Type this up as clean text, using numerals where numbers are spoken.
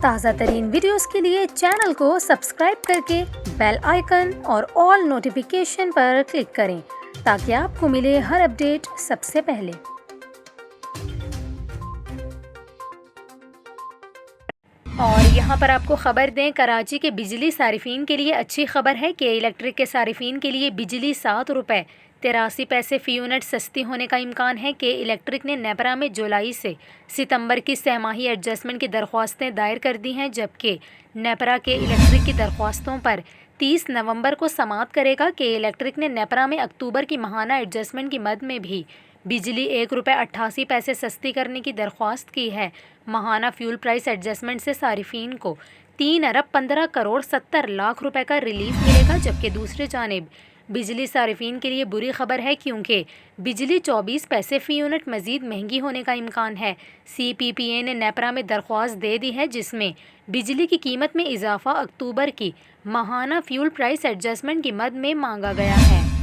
تازہ ترین ویڈیوز کے لیے چینل کو سبسکرائب کر کے بیل آئیکن اور آل نوٹیفیکیشن پر کلک کریں تاکہ آپ کو ملے ہر اپڈیٹ سب سے پہلے۔ اور یہاں پر آپ کو خبر دیں، کراچی کے بجلی صارفین کے لیے اچھی خبر ہے کہ الیکٹرک کے صارفین کے لیے بجلی 7 روپے 83 پیسے فی یونٹ سستی ہونے کا امکان ہے کہ الیکٹرک نے نیپرا میں جولائی سے ستمبر کی سہ ماہی ایڈجسٹمنٹ کی درخواستیں دائر کر دی ہیں، جبکہ نیپرا کے الیکٹرک کی درخواستوں پر 30 نومبر کو سماعت کرے گا کہ الیکٹرک نے نیپرا میں اکتوبر کی ماہانہ ایڈجسٹمنٹ کی مد میں بھی بجلی 1 روپے 88 پیسے سستی کرنے کی درخواست کی ہے۔ ماہانہ فیول پرائس ایڈجسٹمنٹ سے صارفین کو 3 ارب 15 کروڑ 70 لاکھ روپے کا ریلیف ملے گا، جبکہ دوسری جانب بجلی صارفین کے لیے بری خبر ہے کیونکہ بجلی 24 پیسے فی یونٹ مزید مہنگی ہونے کا امکان ہے۔ سی پی پی اے نے نیپرا میں درخواست دے دی ہے، جس میں بجلی کی قیمت میں اضافہ اکتوبر کی ماہانہ فیول پرائس ایڈجسٹمنٹ کی مد میں مانگا گیا ہے۔